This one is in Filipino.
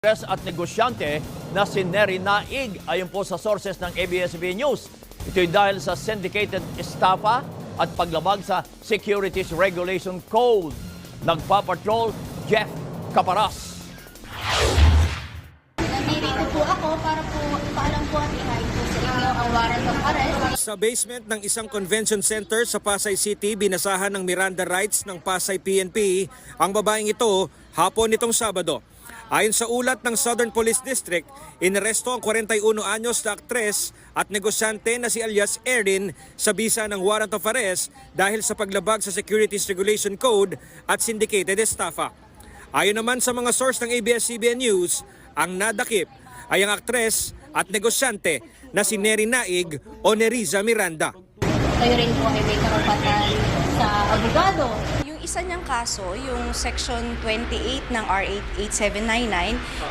At negosyante na si Neri Naig ayon po sa sources ng ABS-CBN News. Ito'y dahil sa syndicated estafa at paglabag sa Securities Regulation Code. Nagpapatrol Jeff Caparas. Nandito po ako para po paalam po at ihain po sa inyo ang warrant of arrest. Sa basement ng isang convention center sa Pasay City, binasahan ng Miranda rights ng Pasay PNP ang babaeng ito hapon nitong Sabado. Ayon sa ulat ng Southern Police District, inaresto ang 41 anyos na aktres at negosyante na si alias Erin sa bisa ng warrant of arrest dahil sa paglabag sa Securities Regulation Code at syndicated estafa. Ayon naman sa mga source ng ABS-CBN News, ang nadakip ay ang aktres at negosyante na si Neri Naig o Neriza Miranda. Kayo rin po ay may karapatan sa abogado. Yung isa niyang kaso, yung Section 28 ng RA 8799,